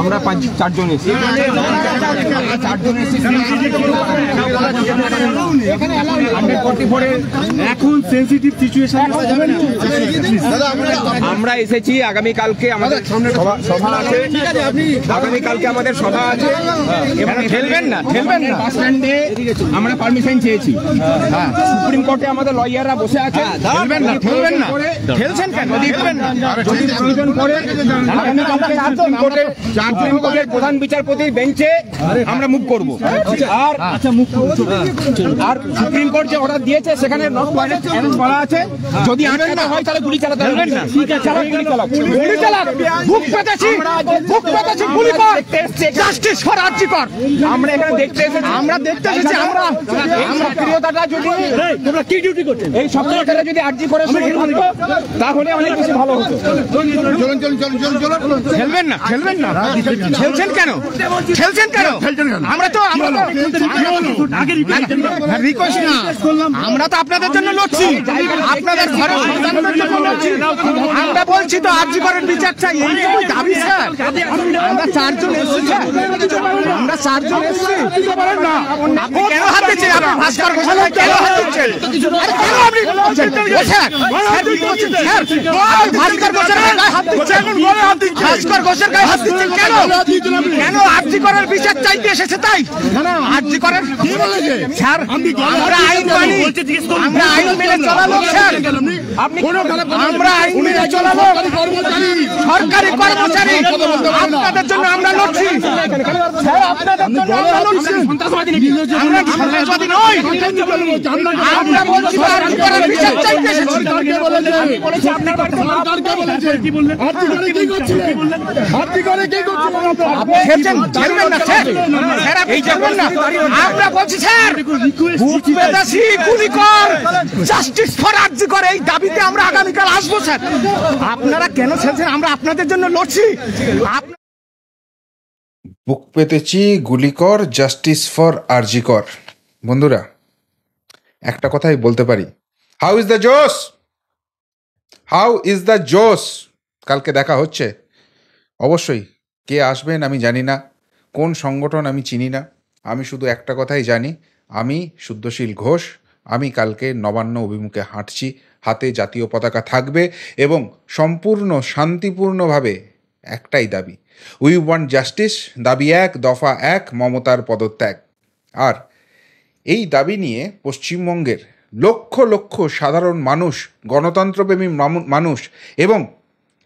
আমরা 4 জন এসেছি এখন সেনসিটিভ সিচুয়েশন আমরা এসেছি। আগামীকালকে আমাদের সভা আছে, আগামীকালকে আমাদের সভা আছে এবং ঠেলবেন না বাস স্ট্যান্ডে আমরা পারমিশন চেয়েছি। সুপ্রিম কোর্টে আমাদের লয়াররা বসে আছে। ঠেলবেন না ঠেলছেন কেন? ঠেলবেন না। যদি প্রয়োজন পড়ে সুপ্রিম কোর্টের প্রধান বিচারপতির বেঞ্চে আমরা মুভ করব। আর সুপ্রিম কোর্ট যে অর্ডার দিয়েছে সেখানে নট ভায়োলেন্স বলা আছে। যদি আটকানো হয় তাহলে গুলি চালাতে হবে না। গুলি চালাক, বুক পেতেছি গুলি কর, জাস্টিস ফর আরজি কর। আমরা এখানে দেখতে এসেছি, আমরা প্রিয়তাটা যদি তোমরা কি ডিউটি করতে এই সপ্তাহটা যদি আরজি করে তাহলে অনেক বেশি ভালো হতো। খেলবেন না খেলছেন কেন? আমরা তো রিকোয়েস্ট না, আমরা তো আপনাদের জন্য লড়ছি, আপনাদের ঘরে সন্তানদের জন্য লড়ছি। আমরা বলছি তো আরজি করেন বিচার চাই, এইটুকুই দাবি স্যার। আমরা 4 জন এসেছি, আপনি কেন হাত দিচ্ছেন? আপনি ভাস্কর ঘোষাল কেন হাত দিচ্ছেন? ভাস্কর ঘোষের গায়ে হাত দিচ্ছেন কেন? আরজি করার বিচার চাইতে এসেছে তাই? আরজি করার স্যার আমরা আইন মানি, আমরা আইন মেনে চলা লোক স্যার। আমরা আইন মেনে চলা লোক, সরকারি কর্মচারী। আপনাদের জন্য আমরা লড়ছি স্যার, আপনাদের জন্য আমরা লড়ছি। আমরা সন্ত্রাসবাদী নই, আমরা বলছি আরজি করার বিচার চাইতে এসেছি। আমরা বলছি স্যার গুলি কর, জাস্টিস ফর আরজি কর, এই দাবিতে আমরা আগামীকাল আসবো স্যার। আপনারা কেন ছেড়েছেন? আমরা আপনাদের জন্য লড়ছি। বুক পেতেছি গুলি কর, জাস্টিস ফর আরজি কর। বন্ধুরা, একটা কথাই বলতে পারি, হাউ ইজ দ্য জোস? কালকে দেখা হচ্ছে। অবশ্যই কে আসবেন আমি জানি না, কোন সংগঠন আমি চিনি না। আমি শুধু একটা কথাই জানি, আমি শুদ্ধশীল ঘোষ। আমি কালকে নবান্ন অভিমুখে হাঁটছি, হাতে জাতীয় পতাকা থাকবে এবং সম্পূর্ণ শান্তিপূর্ণভাবে একটাই দাবি, উই ওয়ান্ট জাস্টিস। দাবি 1, দফা 1, মমতার পদত্যাগ। আর এই দাবি নিয়ে পশ্চিমবঙ্গের লক্ষ লক্ষ সাধারণ মানুষ, গণতন্ত্রপ্রেমী মানুষ এবং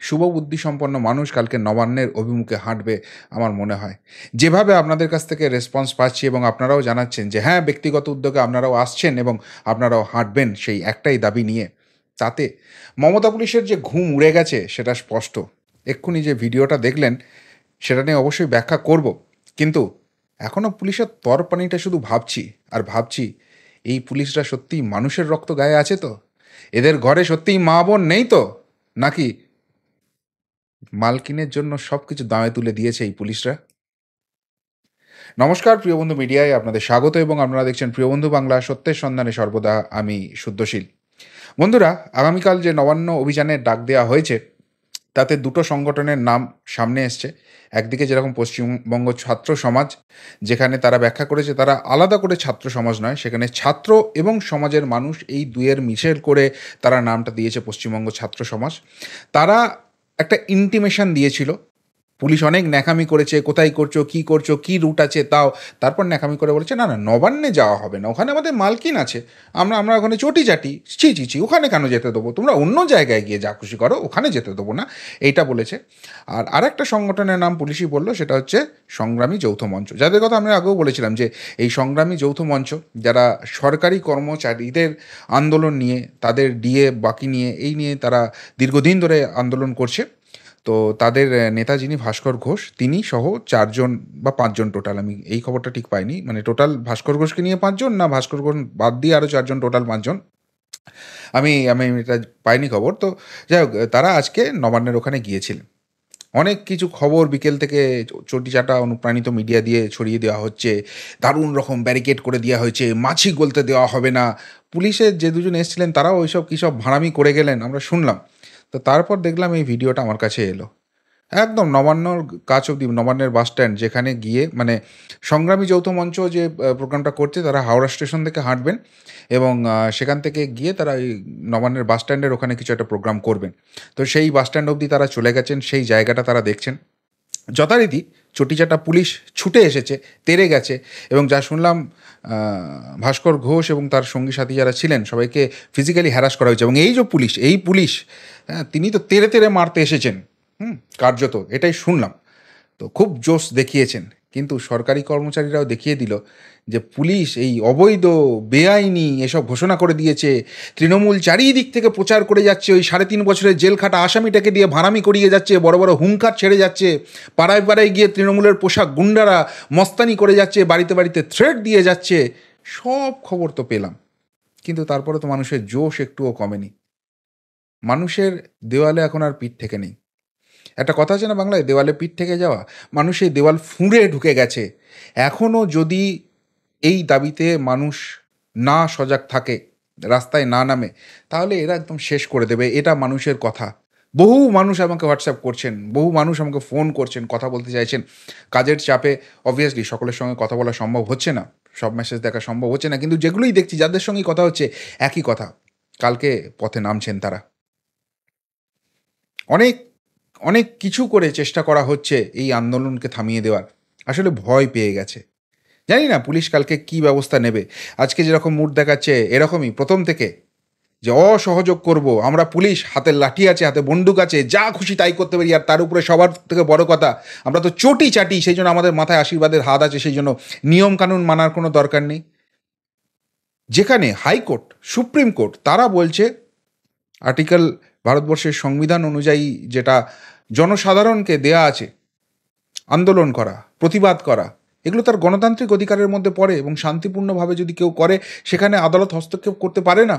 শুভবুদ্ধিসম্পন্ন মানুষ কালকে নবান্নের অভিমুখে হাঁটবে আমার মনে হয়। যেভাবে আপনাদের কাছ থেকে রেসপন্স পাচ্ছি এবং আপনারাও জানাচ্ছেন যে হ্যাঁ, ব্যক্তিগত উদ্যোগে আপনারাও আসছেন এবং আপনারাও হাঁটবেন সেই একটাই দাবি নিয়ে, তাতে মমতা পুলিশের যে ঘুম উড়ে গেছে সেটা স্পষ্ট। এক্ষুনি যে ভিডিওটা দেখলেন সেটা নিয়ে অবশ্যই ব্যাখ্যা করব, কিন্তু এখনও পুলিশের তরপানিটা শুধু ভাবছি আর ভাবছি, এই পুলিশরা সত্যিই মানুষের রক্ত গায়ে আছে তো? এদের ঘরে সত্যিই মা বোন নেই তো? নাকি মালকিনের জন্য সব কিছু দামে তুলে দিয়েছে এই পুলিশরা? নমস্কার, প্রিয়বন্ধু মিডিয়ায় আপনাদের স্বাগত এবং আপনারা দেখছেন প্রিয়বন্ধু বাংলা, সত্যের সন্ধানে সর্বদা আমি শুদ্ধশীল। বন্ধুরা, আগামীকাল যে নবান্ন অভিযানের ডাক দেওয়া হয়েছে তাতে দুটো সংগঠনের নাম সামনে এসছে। একদিকে যেরকম পশ্চিমবঙ্গ ছাত্র সমাজ, যেখানে তারা ব্যাখ্যা করেছে তারা আলাদা করে ছাত্র সমাজ নয়, সেখানে ছাত্র এবং সমাজের মানুষ এই দুয়ের মিশেল করে তারা নামটা দিয়েছে পশ্চিমবঙ্গ ছাত্র সমাজ। তারা একটা ইন্টিমেশন দিয়েছিল, পুলিশ অনেক ন্যাকামি করেছে, কোথায় করছো, কি রুট আছে, তারপর ন্যাকামি করে বলেছে না নবান্নে যাওয়া হবে না, ওখানে আমাদের মালকিন আছে, আমরা ওখানে চটি ছি ওখানে কেন যেতে দেবো, তোমরা অন্য জায়গায় গিয়ে যা খুশি করো, ওখানে যেতে দেবো না, এইটা বলেছে। আর আরেকটা সংগঠনের নাম পুলিশই বললো, সেটা হচ্ছে সংগ্রামী যৌথ মঞ্চ, যাদের কথা আমরা আগেও বলেছিলাম যে এই সংগ্রামী যৌথ মঞ্চ যারা সরকারি কর্মচারীদের আন্দোলন নিয়ে, তাদের ডিএ বাকি নিয়ে, এই নিয়ে তারা দীর্ঘদিন ধরে আন্দোলন করছে। তো তাদের নেতা যিনি ভাস্কর ঘোষ, তিনি সহ 4 জন বা 5 জন টোটাল, আমি এই খবরটা ঠিক পাইনি, মানে টোটাল ভাস্কর ঘোষকে নিয়ে 5 জন না ভাস্কর ঘোষ বাদ দিয়ে আরও 4 জন, টোটাল 5 জন, আমি এটা পাইনি খবর। তো যাই হোক, তারা আজকে নবান্নের ওখানে গিয়েছিলেন। অনেক কিছু খবর বিকেল থেকে চটিচাটা অনুপ্রাণিত মিডিয়া দিয়ে ছড়িয়ে দেওয়া হচ্ছে, দারুণ রকম ব্যারিকেড করে দেওয়া হয়েছে, মাছি গলতে দেওয়া হবে না। পুলিশের যে দুজন এসেছিলেন তারাও ওইসব কী সব ভাড়ামি করে গেলেন, আমরা শুনলাম। তো তারপর দেখলাম এই ভিডিওটা আমার কাছে এলো, একদম নবান্নর কাছ অব্দি, নবান্নের বাস স্ট্যান্ড যেখানে গিয়ে মানে সংগ্রামী যৌথ মঞ্চ যে প্রোগ্রামটা করছে তারা হাওড়া স্টেশন থেকে হাঁটবেন এবং সেখান থেকে গিয়ে তারা এই নবান্নের বাস স্ট্যান্ডের ওখানে কিছু একটা প্রোগ্রাম করবেন। তো সেই বাস স্ট্যান্ড অবধি তারা চলে গেছেন, সেই জায়গাটা তারা দেখছেন। যথারীতি চটিচাটা পুলিশ ছুটে এসেছে, তেড়ে গেছে এবং যা শুনলাম ভাস্কর ঘোষ এবং তার সঙ্গী সাথী যারা ছিলেন সবাইকে ফিজিক্যালি হ্যারাস করা হয়েছে। এবং এই যে পুলিশ, এই পুলিশ তিনি তো তেড়ে তেড়ে মারতে এসেছেন, কার্যত এটাই শুনলাম। তো খুব জোশ দেখিয়েছেন, কিন্তু সরকারি কর্মচারীরাও দেখিয়ে দিল যে পুলিশ এই অবৈধ বেআইনি এসব ঘোষণা করে দিয়েছে। তৃণমূল চারিদিক থেকে প্রচার করে যাচ্ছে, ওই 3.5 বছরের জেল খাটা আসামিটাকে দিয়ে ভাড়ামি করিয়ে যাচ্ছে, বড় বড় হুঙ্কার ছেড়ে যাচ্ছে, পাড়ায় পাড়ায় গিয়ে তৃণমূলের পোশাক গুন্ডারা মস্তানি করে যাচ্ছে, বাড়িতে বাড়িতে থ্রেট দিয়ে যাচ্ছে। সব খবর তো পেলাম, কিন্তু তারপরে তো মানুষের জোশ একটুও কমেনি। মানুষের দেওয়ালে এখন আর পিঠ থেকে নেই। একটা কথা আছে না বাংলায়, দেওয়ালে পিঠ থেকে যাওয়া, মানুষ এই দেওয়াল ফুঁড়ে ঢুকে গেছে। এখনও যদি এই দাবিতে মানুষ না সজাগ থাকে, রাস্তায় না নামে, তাহলে এরা একদম শেষ করে দেবে। এটা মানুষের কথা। বহু মানুষ আমাকে হোয়াটসঅ্যাপ করছেন, বহু মানুষ আমাকে ফোন করছেন, কথা বলতে চাইছেন। কাজের চাপে অবভিয়াসলি সকলের সঙ্গে কথা বলা সম্ভব হচ্ছে না, সব মেসেজ দেখা সম্ভব হচ্ছে না, কিন্তু যেগুলোই দেখছি যাদের সঙ্গেই কথা হচ্ছে একই কথা, কালকে পথে নামছেন তারা। অনেক অনেক কিছু করে চেষ্টা করা হচ্ছে এই আন্দোলনকে থামিয়ে দেওয়ার। আসলে ভয় পেয়ে গেছে। জানি না পুলিশ কালকে কি ব্যবস্থা নেবে। আজকে যেরকম মুড দেখাচ্ছে এরকমই প্রথম থেকে, যে অসহযোগ করব আমরা, পুলিশ হাতে লাঠি আছে, হাতে বন্দুক আছে, যা খুশি তাই করতে পারি। আর তার উপরে সবার থেকে বড় কথা, আমরা তো চটি চাটি, সেই জন্য আমাদের মাথায় আশীর্বাদের হাত আছে, সেই জন্য নিয়মকানুন মানার কোনো দরকার নেই। যেখানে হাইকোর্ট, সুপ্রিম কোর্ট তারা বলছে আর্টিকেল, ভারতবর্ষের সংবিধান অনুযায়ী যেটা জনসাধারণকে দেয়া আছে, আন্দোলন করা, প্রতিবাদ করা, এগুলো তার গণতান্ত্রিক অধিকারের মধ্যে পড়ে এবং শান্তিপূর্ণভাবে যদি কেউ করে সেখানে আদালত হস্তক্ষেপ করতে পারে না।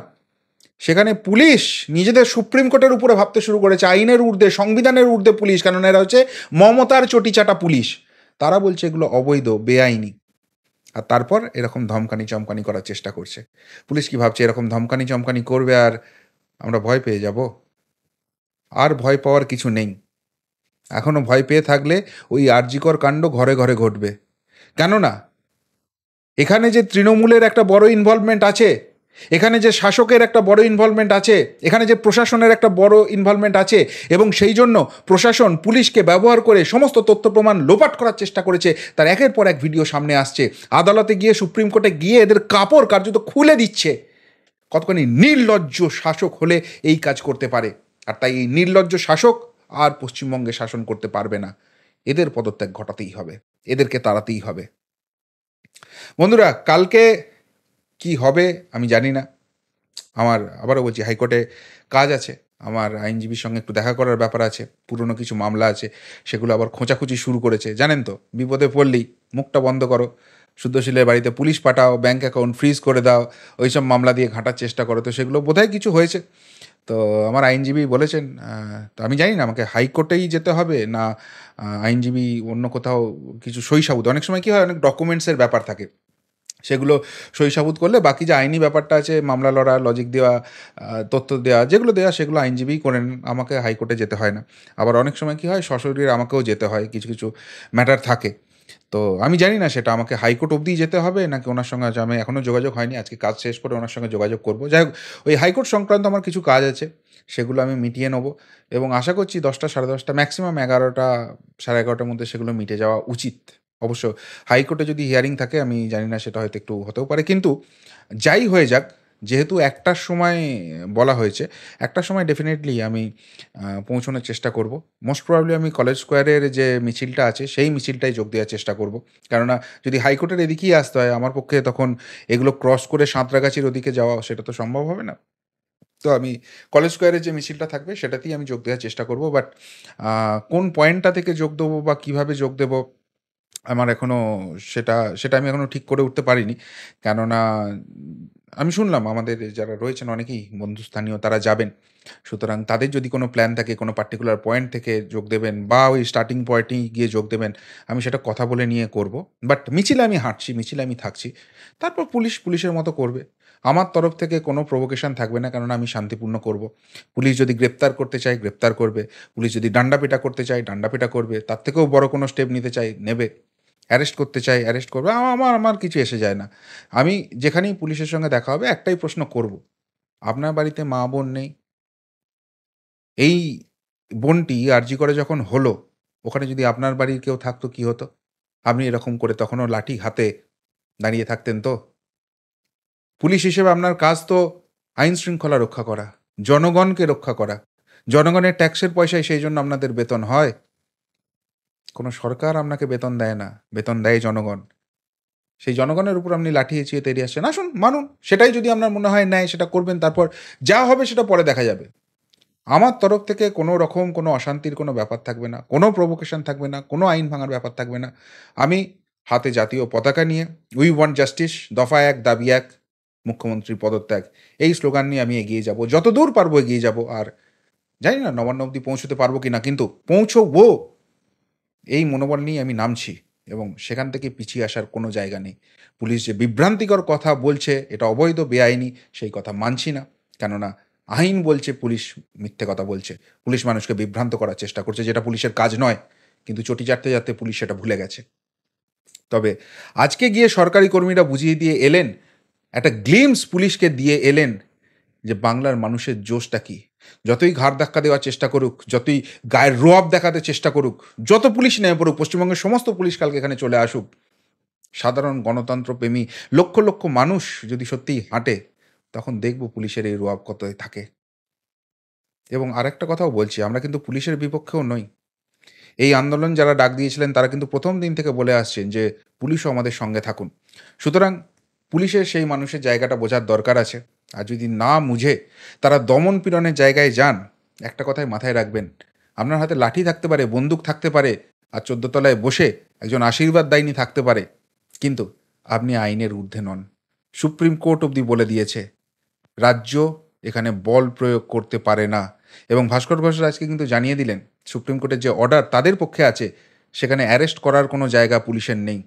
সেখানে পুলিশ নিজেদের সুপ্রিম কোর্টের উপরে ভাবতে শুরু করেছে, আইনের ঊর্ধ্বে, সংবিধানের ঊর্ধ্বে পুলিশ, কারণ এরা হচ্ছে মমতার চটিচাটা পুলিশ। তারা বলছে এগুলো অবৈধ, বেআইনি। আর তারপর এরকম ধমকানি চমকানি করার চেষ্টা করছে। পুলিশ কি ভাবছে এরকম ধমকানি চমকানি করবে আর আমরা ভয় পেয়ে যাব? আর ভয় পাওয়ার কিছু নেই। এখনও ভয় পেয়ে থাকলে ওই আরজিকর কাণ্ড ঘরে ঘরে ঘটবে। কেননা এখানে যে তৃণমূলের একটা বড় ইনভলভমেন্ট আছে, এখানে যে শাসকের একটা বড় ইনভলভমেন্ট আছে, এখানে যে প্রশাসনের একটা বড় ইনভলভমেন্ট আছে, এবং সেই জন্য প্রশাসন পুলিশকে ব্যবহার করে সমস্ত তথ্য প্রমাণ লোপাট করার চেষ্টা করেছে, তার একের পর এক ভিডিও সামনে আসছে। আদালতে গিয়ে, সুপ্রিম কোর্টে গিয়ে এদের কাপড় কার্যত খুলে দিচ্ছে। কতখানি নির্লজ্জ শাসক হলে এই কাজ করতে পারে। আর তাই এই নির্লজ্জ শাসক আর পশ্চিমবঙ্গে শাসন করতে পারবে না। এদের পদত্যাগ ঘটাতেই হবে, এদেরকে তাড়াতেই হবে। বন্ধুরা, কালকে কি হবে আমি জানি না। আমার আবারও বলছি, হাইকোর্টে কাজ আছে, আমার আইনজীবীর সঙ্গে একটু দেখা করার ব্যাপার আছে, পুরনো কিছু মামলা আছে, সেগুলো আবার খোঁচাখুচি শুরু করেছে। জানেন তো, বিপদে পড়লেই মুখটা বন্ধ করো, শুদ্ধশীলের বাড়িতে পুলিশ পাঠাও, ব্যাঙ্ক অ্যাকাউন্ট ফ্রিজ করে দাও, ওইসব মামলা দিয়ে ঘাঁটার চেষ্টা করো। তো সেগুলো বোধহয় কিছু হয়েছে। তো আমার আইনজীবী বলেছেন, তো আমি জানি না আমাকে হাইকোর্টেই যেতে হবে না আইনজীবী অন্য কোথাও কিছু সই সাবুত। অনেক সময় কী হয়, অনেক ডকুমেন্টসের ব্যাপার থাকে, সেগুলো সই সাবুত করলে বাকি যে আইনি ব্যাপারটা আছে, মামলা লড়া, লজিক দেওয়া, তথ্য দেওয়া, যেগুলো দেওয়া সেগুলো আইনজীবীই করেন, আমাকে হাইকোর্টে যেতে হয় না। আবার অনেক সময় কী হয়, সশরীরে আমাকেও যেতে হয়, কিছু কিছু ম্যাটার থাকে। তো আমি জানি না সেটা আমাকে হাইকোর্ট অবধি যেতে হবে নাকি ওনার সঙ্গে, আমি এখনও যোগাযোগ হয়নি, আজকে কাজ শেষ করে ওনার সঙ্গে যোগাযোগ করব। যাই হোক, ওই হাইকোর্ট সংক্রান্ত আমার কিছু কাজ আছে, সেগুলো আমি মিটিয়ে নেবো এবং আশা করছি 10টা, 10:30, ম্যাক্সিমাম 11টা, 11:30টার মধ্যে সেগুলো মিটে যাওয়া উচিত। অবশ্য হাইকোর্টে যদি হিয়ারিং থাকে, আমি জানি না, সেটা হয়তো একটু হতেও পারে। কিন্তু যাই হয়ে যাক, যেহেতু 1টার সময় বলা হয়েছে, 1টার সময় ডেফিনেটলি আমি পৌঁছানোর চেষ্টা করব। মোস্ট প্রবাবলি আমি কলেজ স্কোয়ারের যে মিছিলটা আছে সেই মিছিলটাই যোগ দেওয়ার চেষ্টা করব। কেননা যদি হাইকোর্টের এদিকেই আসতে হয়, আমার পক্ষে তখন এগুলো ক্রস করে সাঁতরাগাছির ওদিকে যাওয়া, সেটা তো সম্ভব হবে না। তো আমি কলেজ স্কোয়ারের যে মিছিলটা থাকবে সেটাতেই আমি যোগ দেওয়ার চেষ্টা করব। বাট কোন পয়েন্টটা থেকে যোগ দেবো বা কীভাবে যোগ দেবো আমার এখনও সেটা সেটা আমি এখনও ঠিক করে উঠতে পারিনি। কেননা আমি শুনলাম আমাদের যারা রয়েছেন অনেকেই বন্ধুস্থানীয় তারা যাবেন। সুতরাং তাদের যদি কোনো প্ল্যান থাকে, কোনো পার্টিকুলার পয়েন্ট থেকে যোগ দেবেন বা ওই স্টার্টিং পয়েন্টেই গিয়ে যোগ দেবেন, আমি সেটা কথা বলে নিয়ে করব। বাট মিছিলে আমি হাঁটছি, মিছিলে আমি থাকছি। তারপর পুলিশ পুলিশের মতো করবে। আমার তরফ থেকে কোনো প্রভোকেশন থাকবে না, কেননা আমি শান্তিপূর্ণ করব। পুলিশ যদি গ্রেপ্তার করতে চায়, গ্রেপ্তার করবে। পুলিশ যদি ডান্ডাপিটা করতে চায়, ডান্ডাপিটা করবে। তার থেকেও বড় কোনো স্টেপ নিতে চায়, নেবে। অ্যারেস্ট করতে চাই, অ্যারেস্ট করবে। আমার আমার কিছু এসে যায় না। আমি যেখানেই পুলিশের সঙ্গে দেখা হবে একটাই প্রশ্ন করব, আপনার বাড়িতে মা বোন নেই? এই বোনটি আরজি করে যখন হলো, ওখানে যদি আপনার বাড়ির কেউ থাকতো কি হতো? আপনি এরকম করে তখনও লাঠি হাতে দাঁড়িয়ে থাকতেন তো? পুলিশ হিসেবে আপনার কাজ তো আইন শৃঙ্খলা রক্ষা করা, জনগণকে রক্ষা করা। জনগণের ট্যাক্সের পয়সায় সেই জন্য আপনাদের বেতন হয়। কোনো সরকার আপনাকে বেতন দেয় না, বেতন দেয় জনগণ। সেই জনগণের উপর আপনি লাঠি হেঁচিয়ে তেড়িয়ে আসছেন। আসুন মানুন, সেটাই যদি আপনার মনে হয় ন্যায় সেটা করবেন, তারপর যা হবে সেটা পরে দেখা যাবে। আমার তরফ থেকে কোনো রকম কোনো অশান্তির কোনো ব্যাপার থাকবে না, কোনো প্রভোকেশন থাকবে না, কোনো আইন ভাঙার ব্যাপার থাকবে না। আমি হাতে জাতীয় পতাকা নিয়ে উই ওয়ান্ট জাস্টিস, দফা ১ দাবি ১, মুখ্যমন্ত্রীর পদত্যাগ, এই স্লোগান নিয়ে আমি এগিয়ে যাব, যতদূর পারবো এগিয়ে যাব। আর জানি না নবান্ন অবধি পৌঁছতে পারবো কি না, কিন্তু পৌঁছবো এই মনোবল নিয়ে আমি নামছি এবং সেখান থেকে পিছিয়ে আসার কোনো জায়গা নেই। পুলিশ যে বিভ্রান্তিকর কথা বলছে, এটা অবৈধ, বেআইনি, সেই কথা মানছি না। কেননা আইন বলছে পুলিশ মিথ্যে কথা বলছে, পুলিশ মানুষকে বিভ্রান্ত করার চেষ্টা করছে, যেটা পুলিশের কাজ নয়। কিন্তু চটি চাটতে চাটতে পুলিশ সেটা ভুলে গেছে। তবে আজকে গিয়ে সরকারি কর্মীরা বুঝিয়ে দিয়ে এলেন, একটা গ্লিমস পুলিশকে দিয়ে এলেন যে বাংলার মানুষের জোশটা কী। যতই ঘাড় ধাক্কা দেওয়ার চেষ্টা করুক, যতই গায়ের রোয়াব দেখাতে চেষ্টা করুক, যত পুলিশ নেমে পড়ুক, পশ্চিমবঙ্গের সমস্ত পুলিশ কালকে এখানে চলে আসুক, সাধারণ গণতন্ত্রপ্রেমী লক্ষ লক্ষ মানুষ যদি সত্যিই হাঁটে, তখন দেখব পুলিশের এই রোয়াব কত থাকে। এবং আরেকটা কথাও বলছি, আমরা কিন্তু পুলিশের বিপক্ষেও নই। এই আন্দোলন যারা ডাক দিয়েছিলেন তারা কিন্তু প্রথম দিন থেকে বলে আসছেন যে পুলিশও আমাদের সঙ্গে থাকুন। সুতরাং পুলিশের সেই মানুষের জায়গাটা বোঝার দরকার আছে। আর যদি না বুঝে তারা দমন পীড়নের জায়গায় যান, একটা কথাই মাথায় রাখবেন, আপনার হাতে লাঠি থাকতে পারে, বন্দুক থাকতে পারে, আর 14 তলায় বসে একজন আশীর্বাদ দায়নী থাকতে পারে, কিন্তু আপনি আইনের ঊর্ধ্বে নন। সুপ্রিম কোর্ট অবধি বলে দিয়েছে রাজ্য এখানে বল প্রয়োগ করতে পারে না। এবং ভাস্কর ঘোষ আজকে কিন্তু জানিয়ে দিলেন সুপ্রিম কোর্টের যে অর্ডার তাদের পক্ষে আছে, সেখানে অ্যারেস্ট করার কোনো জায়গা পুলিশের নেই।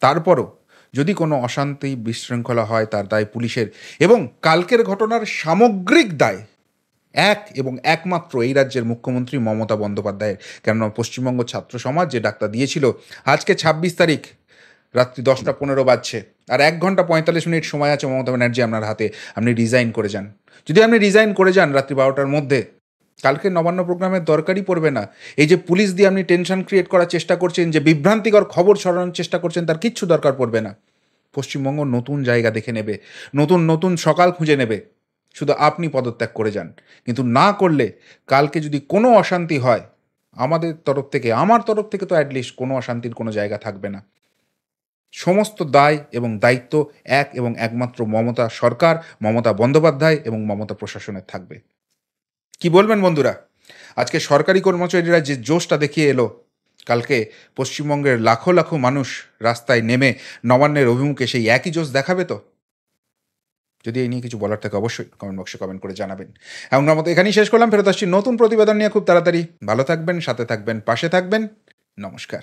তারপরও যদি কোনো অশান্তি বিশৃঙ্খলা হয় তার দায় পুলিশের, এবং কালকের ঘটনার সামগ্রিক দায় এক এবং একমাত্র এই রাজ্যের মুখ্যমন্ত্রী মমতা বন্দ্যোপাধ্যায়ের। কেননা পশ্চিমবঙ্গ ছাত্র সমাজ যে ডাকটা দিয়েছিল, আজকে 26 তারিখ রাত্রি 10টা 15 বাজছে, আর 1 ঘন্টা 45 মিনিট সময় আছে মমতা ব্যানার্জি আপনার হাতে, আপনি রিজাইন করে যান। যদি আপনি রিজাইন করে যান রাত্রি 12টার মধ্যে, কালকে নবান্ন প্রোগ্রামের দরকারই পড়বে না। এই যে পুলিশ দিয়ে আপনি টেনশন ক্রিয়েট করার চেষ্টা করছেন, যে বিভ্রান্তিকর খবর ছড়ানোর চেষ্টা করছেন, তার কিচ্ছু দরকার পড়বে না। পশ্চিমবঙ্গ নতুন জায়গা দেখে নেবে, নতুন নতুন সকাল খুঁজে নেবে। শুধু আপনি পদত্যাগ করে যান। কিন্তু না করলে কালকে যদি কোনো অশান্তি হয়, আমাদের তরফ থেকে, আমার তরফ থেকে তো অ্যাটলিস্ট কোনো অশান্তির কোনো জায়গা থাকবে না। সমস্ত দায় এবং দায়িত্ব এক এবং একমাত্র মমতা সরকার, মমতা বন্দ্যোপাধ্যায় এবং মমতা প্রশাসনের থাকবে। কি বলবেন বন্ধুরা? আজকে সরকারি কর্মচারীরা যে জোশটা দেখিয়ে এলো, কালকে পশ্চিমবঙ্গের লাখো লাখো মানুষ রাস্তায় নেমে নবান্নের অভিমুখে সেই একই জোশ দেখাবে তো? যদি এই নিয়ে কিছু বলার থাকে অবশ্যই কমেন্ট বক্সে কমেন্ট করে জানাবেন। এমন মতো এখানেই শেষ করলাম, ফেরত আসছি নতুন প্রতিবেদন নিয়ে খুব তাড়াতাড়ি। ভালো থাকবেন, সাথে থাকবেন, পাশে থাকবেন। নমস্কার।